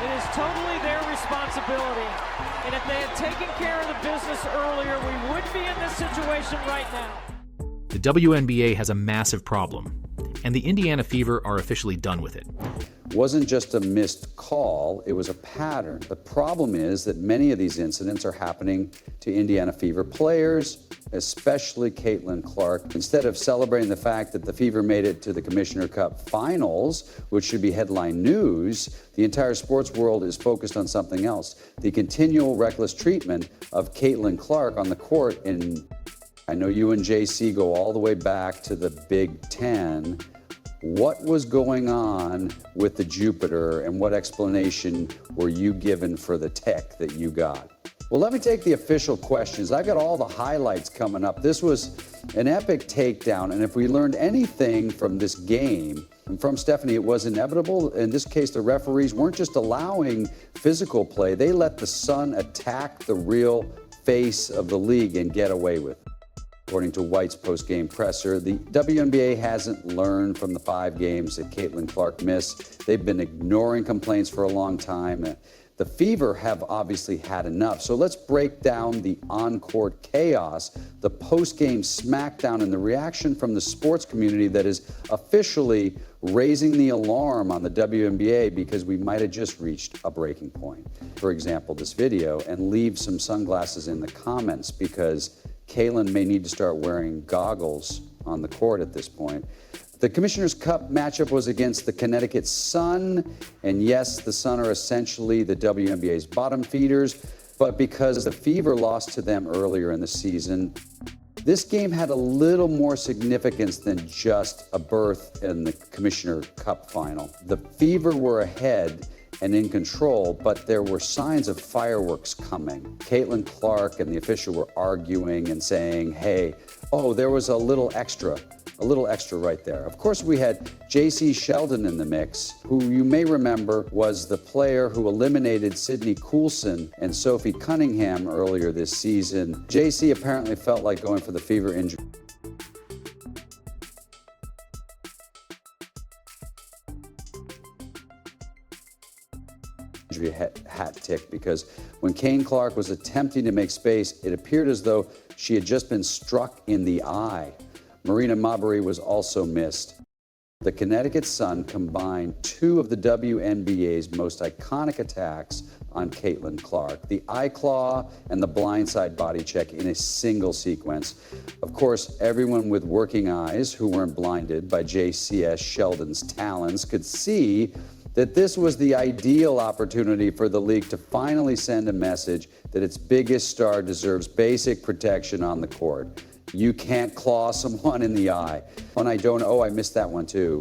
It is totally their responsibility. And if they had taken care of the business earlier, we wouldn't be in this situation right now. The WNBA has a massive problem, and the Indiana Fever are officially done with it. Wasn't just a missed call, it was a pattern. The problem is that many of these incidents are happening to Indiana Fever players, especially Caitlin Clark. Instead of celebrating the fact that the Fever made it to the Commissioner Cup finals, which should be headline news, the entire sports world is focused on something else. The continual reckless treatment of Caitlin Clark on the court. And I know you and JC go all the way back to the Big Ten. What was going on with the Jupiter, and what explanation were you given for the tech that you got? Well, let me take the official questions. I got all the highlights coming up. This was an epic takedown, and if we learned anything from this game, and from Stephanie, it was inevitable. In this case, the referees weren't just allowing physical play. They let the Sun attack the real face of the league and get away with it. According to White's post-game presser, the WNBA hasn't learned from the 5 games that Caitlin Clark missed. They've been ignoring complaints for a long time. The Fever have obviously had enough. So let's break down the on-court chaos, the post-game smackdown, and the reaction from the sports community that is officially raising the alarm on the WNBA because we might have just reached a breaking point. For example, this video, and leave some sunglasses in the comments because Caitlin may need to start wearing goggles on the court at this point. The Commissioner's Cup matchup was against the Connecticut Sun, and yes, the Sun are essentially the WNBA's bottom feeders, but because the Fever lost to them earlier in the season, this game had a little more significance than just a berth in the Commissioner Cup final. The Fever were ahead and in control, but there were signs of fireworks coming. Caitlin Clark and the official were arguing and saying, hey, oh, there was a little extra right there. Of course, we had J.C. Sheldon in the mix, who you may remember was the player who eliminated Sydney Coulson and Sophie Cunningham earlier this season. J.C. apparently felt like going for the Fever injury. Hat tick, because when Kane Clark was attempting to make space, it appeared as though she had just been struck in the eye. Marina Mabrey was also missed. The Connecticut Sun combined 2 of the WNBA's most iconic attacks on Caitlin Clark, the eye claw and the blindside body check in a single sequence. Of course, everyone with working eyes who weren't blinded by JCS Sheldon's talons could see that this was the ideal opportunity for the league to finally send a message that its biggest star deserves basic protection on the court. You can't claw someone in the eye. When I missed that one too.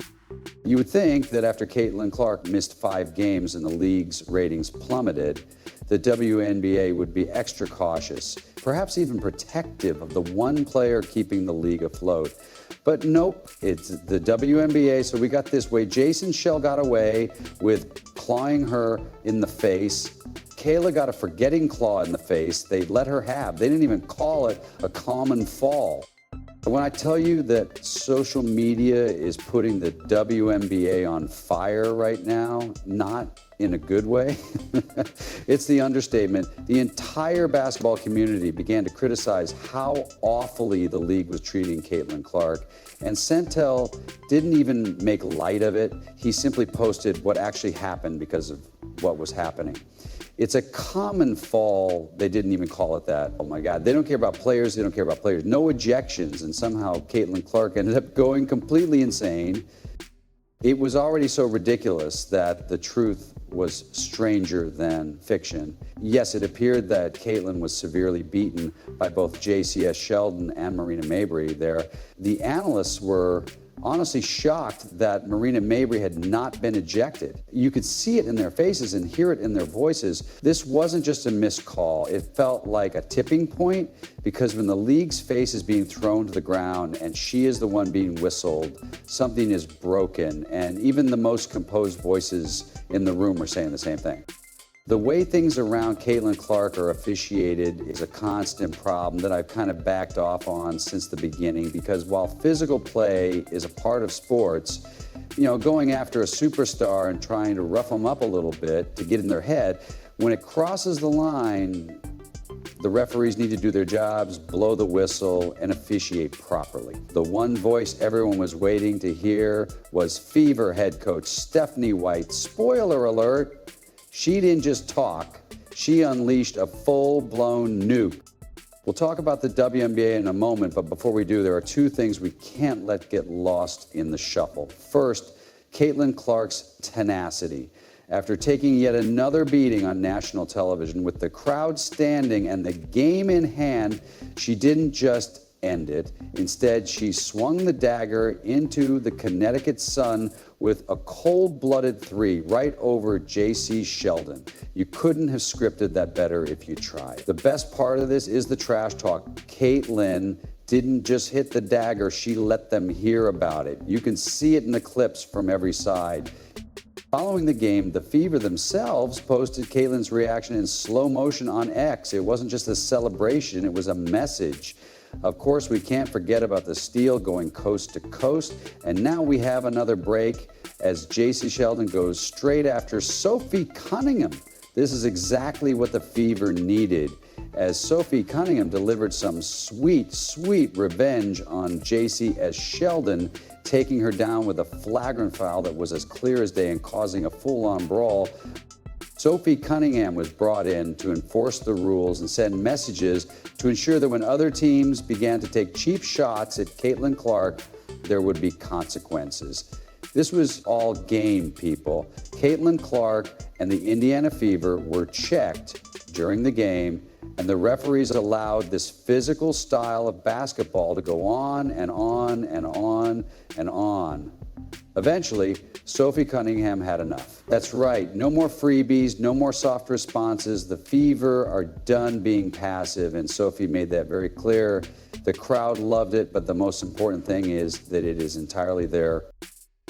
You would think that after Caitlin Clark missed 5 games and the league's ratings plummeted, the WNBA would be extra cautious, perhaps even protective of the one player keeping the league afloat. But nope, it's the WNBA, so we got this way. Jason Shell got away with clawing her in the face. Kayla got a forgetting claw in the face. They let her have. They didn't even call it a common fall. When I tell you that social media is putting the WNBA on fire right now, not in a good way, it's the understatement. The entire basketball community began to criticize how awfully the league was treating Caitlin Clark, and Sentel didn't even make light of it. He simply posted what actually happened because of what was happening. It's a common fall. They didn't even call it that. Oh my God, they don't care about players, they don't care about players. No ejections, and somehow Caitlin Clark ended up going completely insane. It was already so ridiculous that the truth was stranger than fiction. Yes, it appeared that Caitlin was severely beaten by both JCS Sheldon and Marina Mabrey there. The analysts were honestly shocked that Marina Mabrey had not been ejected. You could see it in their faces and hear it in their voices. This wasn't just a missed call. It felt like a tipping point, because when the league's face is being thrown to the ground and she is the one being whistled, something is broken, and even the most composed voices in the room are saying the same thing. The way things around Caitlin Clark are officiated is a constant problem that I've kind of backed off on since the beginning, because while physical play is a part of sports, going after a superstar and trying to rough them up a little bit to get in their head. When it crosses the line, the referees need to do their jobs, blow the whistle, and officiate properly. The one voice everyone was waiting to hear was Fever head coach Stephanie White. Spoiler alert, she didn't just talk, she unleashed a full-blown nuke. We'll talk about the WNBA in a moment, but before we do, there are two things we can't let get lost in the shuffle. First, Caitlin Clark's tenacity. After taking yet another beating on national television with the crowd standing and the game in hand, she didn't just end it. Instead, she swung the dagger into the Connecticut Sun with a cold-blooded three right over J.C. Sheldon. You couldn't have scripted that better if you tried. The best part of this is the trash talk. Caitlin didn't just hit the dagger, she let them hear about it. You can see it in the clips from every side. Following the game, the Fever themselves posted Caitlin's reaction in slow motion on X. It wasn't just a celebration, it was a message. Of course, we can't forget about the steal going coast to coast. And now we have another break as J.C. Sheldon goes straight after Sophie Cunningham. This is exactly what the Fever needed, as Sophie Cunningham delivered some sweet, sweet revenge on J.C. as Sheldon, taking her down with a flagrant foul that was as clear as day and causing a full-on brawl. Sophie Cunningham was brought in to enforce the rules and send messages to ensure that when other teams began to take cheap shots at Caitlin Clark, there would be consequences. This was all game, people. Caitlin Clark and the Indiana Fever were checked during the game, and the referees allowed this physical style of basketball to go on and on and on and on. Eventually, Sophie Cunningham had enough. That's right, no more freebies, no more soft responses. The Fever are done being passive, and Sophie made that very clear. The crowd loved it, but the most important thing is that it is entirely their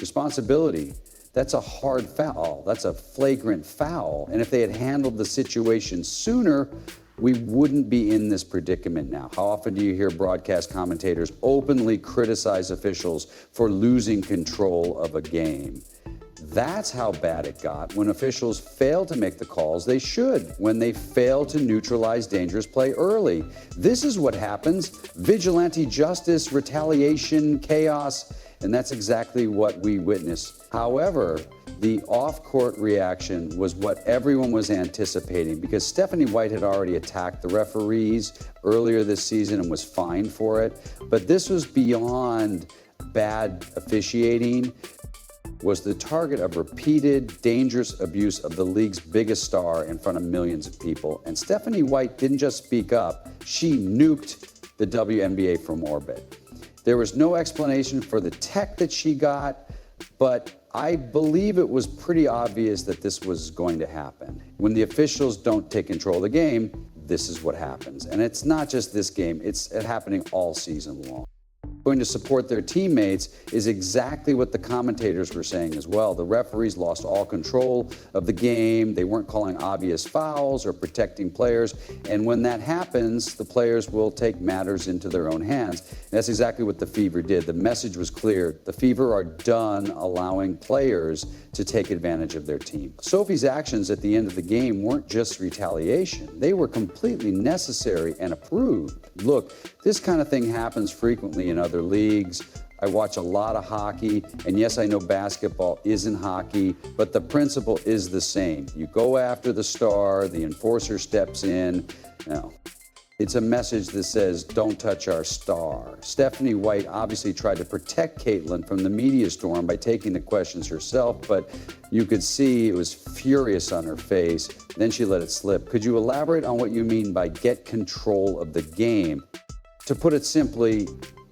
responsibility. That's a hard foul. That's a flagrant foul. And if they had handled the situation sooner, we wouldn't be in this predicament now. How often do you hear broadcast commentators openly criticize officials for losing control of a game? That's how bad it got when officials fail to make the calls they should, when they fail to neutralize dangerous play early. This is what happens: vigilante justice, retaliation, chaos, and that's exactly what we witnessed. However, the off-court reaction was what everyone was anticipating, because Stephanie White had already attacked the referees earlier this season and was fined for it. But this was beyond bad officiating, was the target of repeated, dangerous abuse of the league's biggest star in front of millions of people. And Stephanie White didn't just speak up, she nuked the WNBA from orbit. There was no explanation for the tech that she got, but I believe it was pretty obvious that this was going to happen. When the officials don't take control of the game, this is what happens. And it's not just this game, it's happening all season long. Going to support their teammates is exactly what the commentators were saying as well. The referees lost all control of the game. They weren't calling obvious fouls or protecting players. And when that happens, the players will take matters into their own hands. And that's exactly what the Fever did. The message was clear. The Fever are done allowing players to take advantage of their team. Sophie's actions at the end of the game weren't just retaliation. They were completely necessary and approved. Look, this kind of thing happens frequently in other leagues. I watch a lot of hockey, and yes, I know basketball isn't hockey, but the principle is the same. You go after the star, the enforcer steps in. Now, it's a message that says, don't touch our star. Stephanie White obviously tried to protect Caitlin from the media storm by taking the questions herself, but you could see it was furious on her face. Then she let it slip. Could you elaborate on what you mean by get control of the game? To put it simply,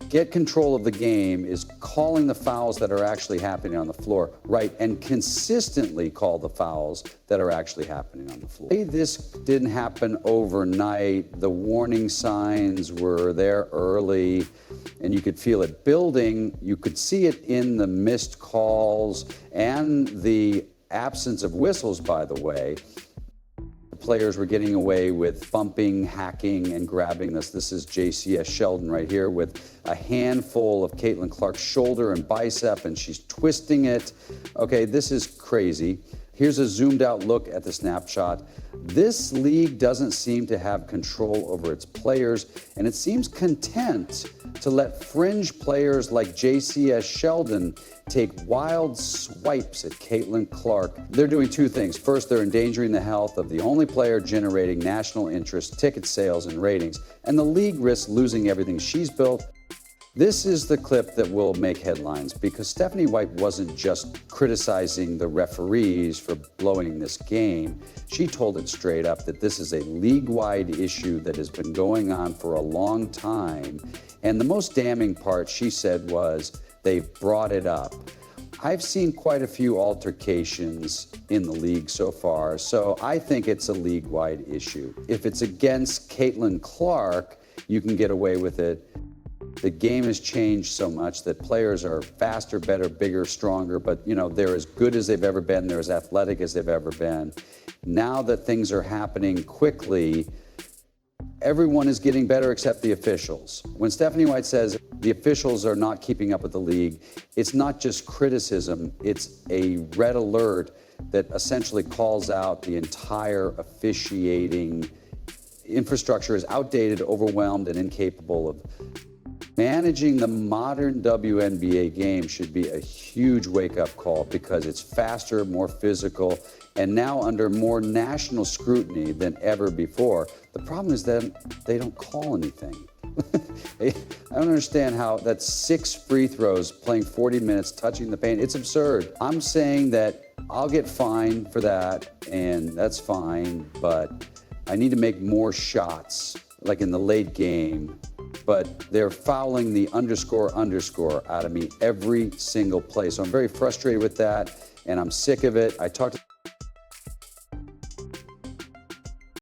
get control of the game is calling the fouls that are actually happening on the floor, right, and consistently call the fouls that are actually happening on the floor. This didn't happen overnight. The warning signs were there early, and you could feel it building. You could see it in the missed calls and the absence of whistles, by the way. The players were getting away with bumping, hacking, and grabbing this. This is JCS Sheldon right here with a handful of Caitlin Clark's shoulder and bicep, and she's twisting it. Okay, this is crazy. Here's a zoomed out look at the snapshot. This league doesn't seem to have control over its players, and it seems content to let fringe players like JCS Sheldon take wild swipes at Caitlin Clark. They're doing two things. First, they're endangering the health of the only player generating national interest, ticket sales, and ratings, and the league risks losing everything she's built. This is the clip that will make headlines because Stephanie White wasn't just criticizing the referees for blowing this game. She told it straight up that this is a league-wide issue that has been going on for a long time. And the most damning part, she said, was they've brought it up. I've seen quite a few altercations in the league so far, so I think it's a league-wide issue. If it's against Caitlin Clark, you can get away with it. The game has changed so much that players are faster, better, bigger, stronger, but they're as good as they've ever been, they're as athletic as they've ever been. Now that things are happening quickly, everyone is getting better except the officials. When Stephanie White says the officials are not keeping up with the league, it's not just criticism, it's a red alert that essentially calls out the entire officiating infrastructure is outdated, overwhelmed, and incapable of managing the modern WNBA game. Should be a huge wake-up call because it's faster, more physical, and now under more national scrutiny than ever before. The problem is that they don't call anything. I don't understand how that's 6 free throws, playing 40 minutes, touching the paint. It's absurd. I'm saying that I'll get fined for that, and that's fine, but I need to make more shots, like in the late game. But they're fouling the underscore out of me every single play. So I'm very frustrated with that, and I'm sick of it. I talked to